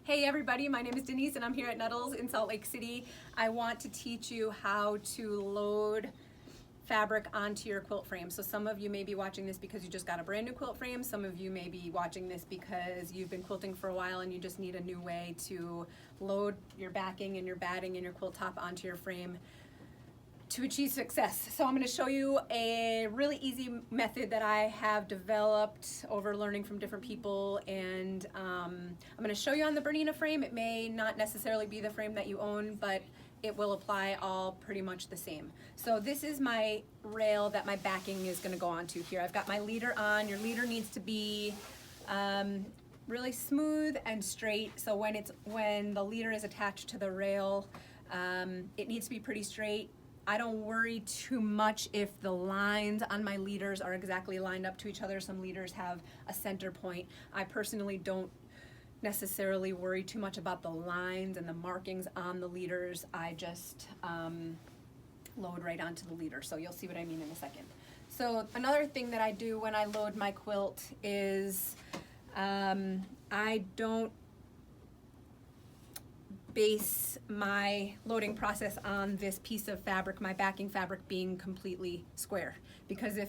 Hey everybody, my name is Denise and I'm here at Nuttles in Salt Lake City. I want to teach you how to load fabric onto your quilt frame. So some of you may be watching this because you just got a brand new quilt frame. Some of you may be watching this because you've been quilting for a while and you just need a new way to load your backing and your batting and your quilt top onto your frame to achieve success. So I'm going to show you a really easy method that I have developed over learning from different people, and I'm going to show you on the Bernina frame. It may not necessarily be the frame that you own, but it will apply all pretty much the same. So this is my rail that my backing is going to go onto here. I've got my leader on. Your leader needs to be really smooth and straight. So when the leader is attached to the rail, it needs to be pretty straight. I don't worry too much if the lines on my leaders are exactly lined up to each other. Some leaders have a center point. I personally don't necessarily worry too much about the lines and the markings on the leaders. I just load right onto the leader. So you'll see what I mean in a second. So another thing that I do when I load my quilt is I don't base my loading process on this piece of fabric, my backing fabric being completely square, because if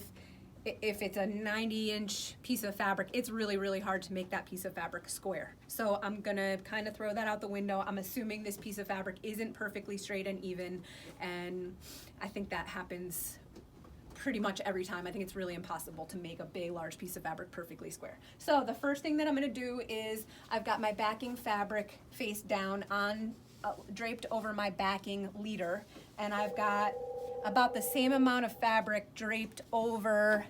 it's a 90-inch piece of fabric, it's really hard to make that piece of fabric square. So I'm gonna kind of throw that out the window. I'm assuming this piece of fabric isn't perfectly straight and even, and I think that happens pretty much every time. I think it's really impossible to make a big, large piece of fabric perfectly square. So the first thing that I'm gonna do is I've got my backing fabric face down on, draped over my backing leader, and I've got about the same amount of fabric draped over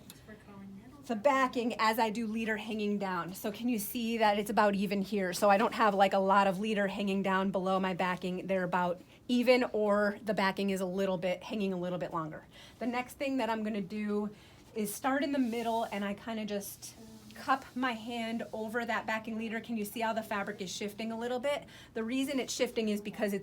the backing as I do leader hanging down. So can you see that it's about even here? So I don't have like a lot of leader hanging down below my backing. They're about even, or the backing is hanging a little bit longer. The next thing that I'm gonna do is start in the middle, and I kind of just cup my hand over that backing leader. Can you see how the fabric is shifting a little bit? The reason it's shifting is because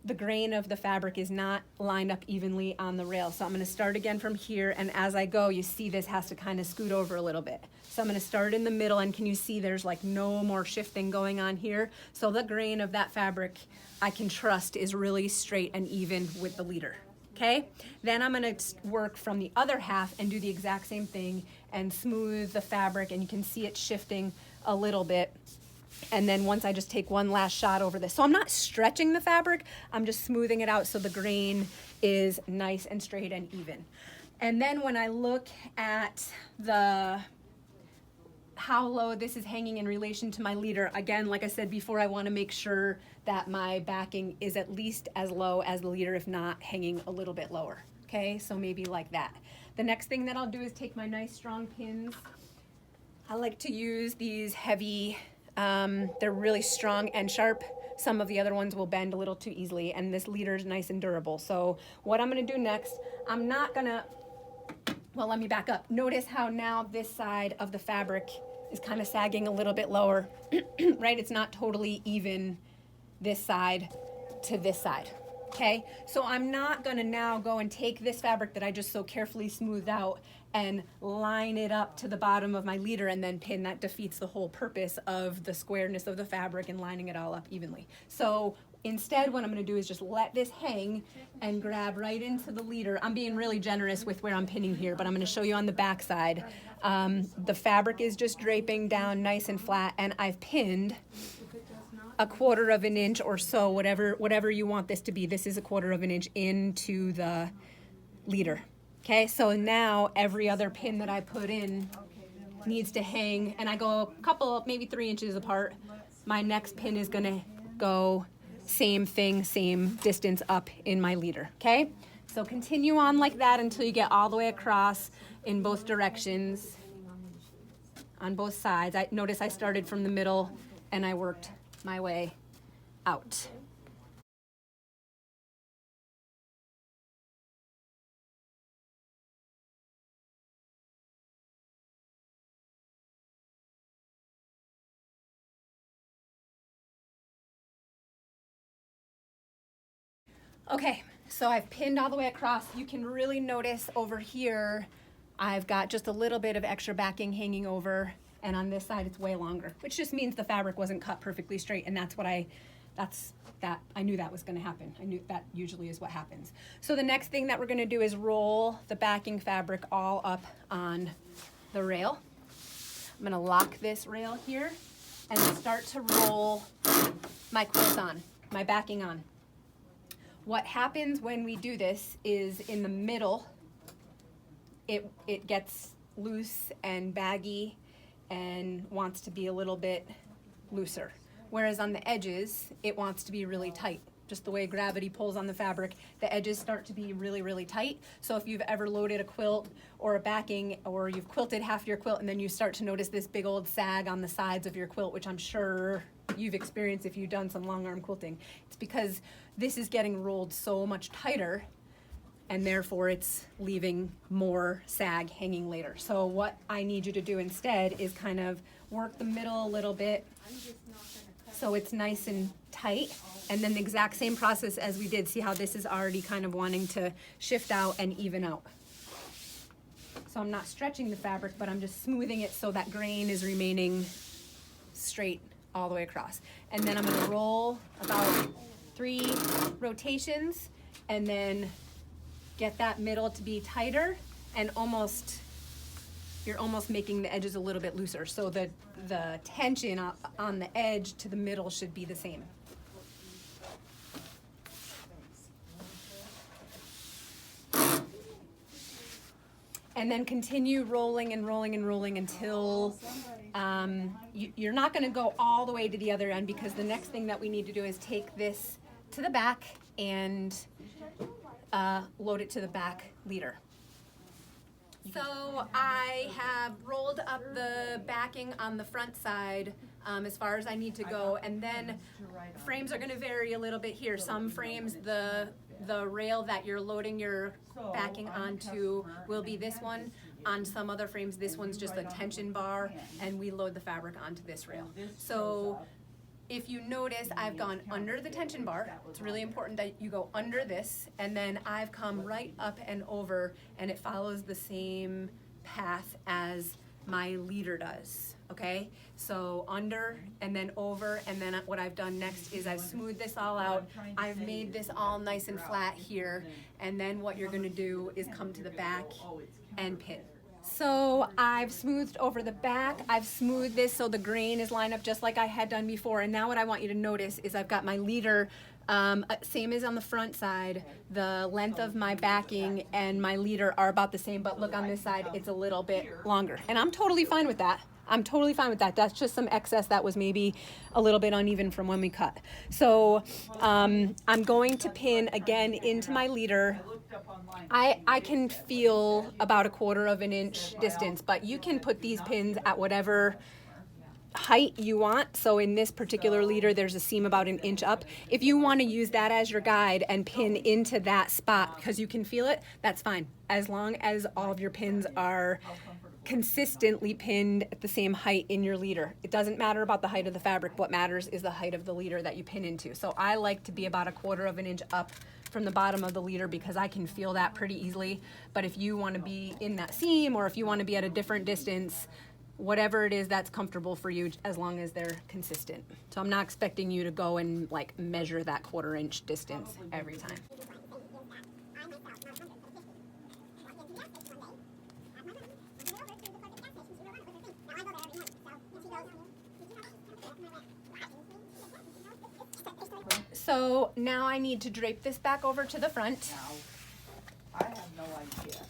the grain of the fabric is not lined up evenly on the rail. So I'm gonna start again from here, and as I go, you see this has to kind of scoot over a little bit. So I'm gonna start in the middle, and can you see there's like no more shifting going on here? So the grain of that fabric I can trust is really straight and even with the leader, okay? Then I'm gonna work from the other half and do the exact same thing and smooth the fabric, and you can see it shifting a little bit. And then once I just take one last shot over this. So I'm not stretching the fabric, I'm just smoothing it out so the grain is nice and straight and even. And then when I look at how low this is hanging in relation to my leader, again, like I said before, I want to make sure that my backing is at least as low as the leader, if not hanging a little bit lower. Okay, so maybe like that. The next thing that I'll do is take my nice strong pins. I like to use these heavy, they're really strong and sharp. Some of the other ones will bend a little too easily, and this leader is nice and durable. So what I'm gonna do next, well, let me back up. Notice how now this side of the fabric is kind of sagging a little bit lower, right? It's not totally even this side to this side, okay? So I'm not gonna now go and take this fabric that I just so carefully smoothed out and line it up to the bottom of my leader and then pin. That defeats the whole purpose of the squareness of the fabric and lining it all up evenly. So instead, what I'm gonna do is just let this hang and grab right into the leader. I'm being really generous with where I'm pinning here, but I'm gonna show you on the back side. The fabric is just draping down nice and flat, and I've pinned 1/4 of an inch or so, whatever you want this to be. This is 1/4 of an inch into the leader. Okay, so now every other pin that I put in needs to hang, and I go a couple, maybe 3 inches apart. My next pin is gonna go same thing, same distance up in my leader, okay? So continue on like that until you get all the way across in both directions, on both sides. Notice I started from the middle and I worked my way out. Okay, so I've pinned all the way across. You can really notice over here, I've got just a little bit of extra backing hanging over and on this side it's way longer, which just means the fabric wasn't cut perfectly straight, and that's what I knew that was going to happen. I knew that usually is what happens. So the next thing that we're going to do is roll the backing fabric all up on the rail. I'm going to lock this rail here and start to roll my quilt on, my backing on. What happens when we do this is in the middle, it gets loose and baggy and wants to be a little bit looser. Whereas on the edges, it wants to be really tight. Just the way gravity pulls on the fabric, the edges start to be really, really tight. So if you've ever loaded a quilt or a backing, or you've quilted half your quilt and then you start to notice this big old sag on the sides of your quilt, which I'm sure you've experienced if you've done some long arm quilting, it's because this is getting rolled so much tighter, and therefore it's leaving more sag hanging later. So what I need you to do instead is kind of work the middle a little bit so it's nice and tight, and then the exact same process as we did. See how this is already kind of wanting to shift out and even out. So I'm not stretching the fabric, but I'm just smoothing it so that grain is remaining straight all the way across. And then I'm going to roll about 3 rotations and then get that middle to be tighter, and you're almost making the edges a little bit looser, so the tension on the edge to the middle should be the same. And then continue rolling and rolling and rolling until you're not going to go all the way to the other end, because the next thing that we need to do is take this to the back and load it to the back leader. So I have rolled up the backing on the front side as far as I need to go, and then frames are going to vary a little bit here. Some frames, the rail that you're loading your backing onto will be this one. On some other frames, this one's just a tension bar, and we load the fabric onto this rail. So if you notice, I've gone under the tension bar. It's really important that you go under this, and then I've come right up and over, and it follows the same path as my leader does, okay? So under and then over, and then what I've done next is I've smoothed this all out. I've made this all nice and flat here, and then what you're gonna do is come to the back and pin. So I've smoothed over the back, I've smoothed this so the grain is lined up just like I had done before, and now what I want you to notice is I've got my leader, same as on the front side, the length of my backing and my leader are about the same, but look on this side, it's a little bit longer. And I'm totally fine with that. I'm totally fine with that. That's just some excess that was maybe a little bit uneven from when we cut. So I'm going to pin again into my leader. I can feel about 1/4 of an inch distance, but you can put these pins at whatever height you want. So in this particular leader, there's a seam about 1 inch up. If you want to use that as your guide and pin into that spot because you can feel it, that's fine. As long as all of your pins are consistently pinned at the same height in your leader. It doesn't matter about the height of the fabric. What matters is the height of the leader that you pin into. So I like to be about 1/4 of an inch up from the bottom of the leader because I can feel that pretty easily. But if you want to be in that seam, or if you want to be at a different distance, whatever it is that's comfortable for you, as long as they're consistent. So I'm not expecting you to go and like measure that 1/4 inch distance every time. So now I need to drape this back over to the front. I have no idea.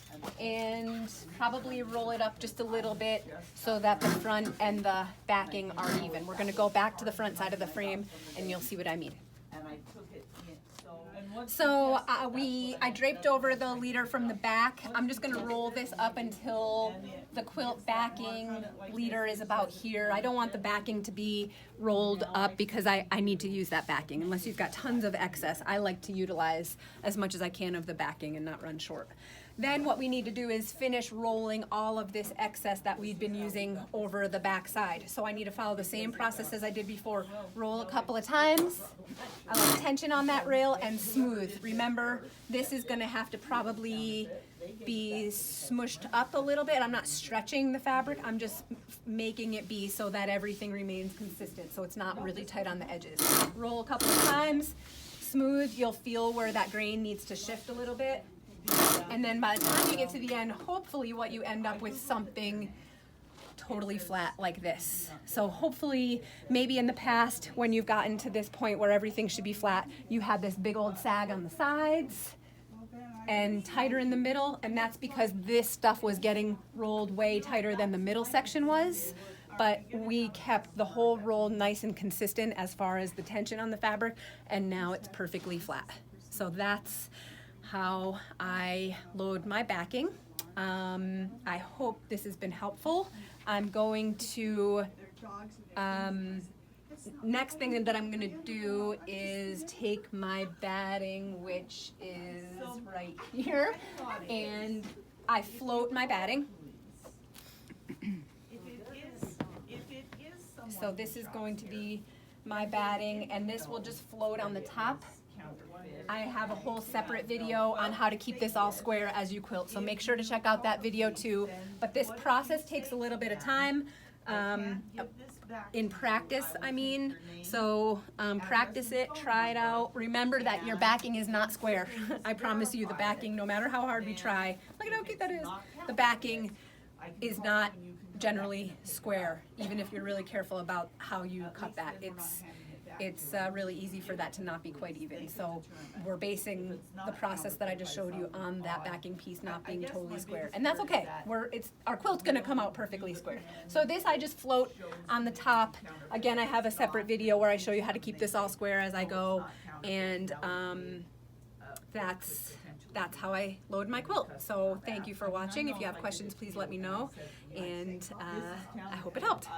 And probably roll it up just a little bit so that the front and the backing are even. We're going to go back to the front side of the frame and you'll see what I mean. And I took it in, So I draped over the leader from the back. I'm just going to roll this up until the quilt backing leader is about here. I don't want the backing to be rolled up because I need to use that backing. Unless you've got tons of excess, I like to utilize as much as I can of the backing and not run short. Then what we need to do is finish rolling all of this excess that we've been using over the back side. So I need to follow the same process as I did before. Roll a couple of times, allow tension on that rail, and smooth. Remember, this is going to have to probably be smushed up a little bit. I'm not stretching the fabric, I'm just making it be so that everything remains consistent, so it's not really tight on the edges. Roll a couple of times, smooth, you'll feel where that grain needs to shift a little bit. And then by the time you get to the end, hopefully what you end up with something totally flat like this. So hopefully, maybe in the past, when you've gotten to this point where everything should be flat, you had this big old sag on the sides and tighter in the middle, and that's because this stuff was getting rolled way tighter than the middle section was. But we kept the whole roll nice and consistent as far as the tension on the fabric, and now it's perfectly flat. So that's how I load my backing. I hope this has been helpful. I'm going to, next thing that I'm going to do is take my batting, which is right here, and I float my batting. So this is going to be my batting, and this will just float on the top. I have a whole separate video on how to keep this all square as you quilt, so make sure to check out that video too. But this process takes a little bit of time, in practice, I mean. So practice it, try it out. Remember that your backing is not square. I promise you, the backing, no matter how hard we try, look at how cute that is, the backing is not generally square, even if you're really careful about how you cut that. It's really easy for that to not be quite even. So we're basing the process that I just showed you on that backing piece not being totally square. And that's okay. Our quilt's gonna come out perfectly square. So this I just float on the top. Again, I have a separate video where I show you how to keep this all square as I go. And that's how I load my quilt. So thank you for watching. If you have questions, please let me know. And I hope it helped.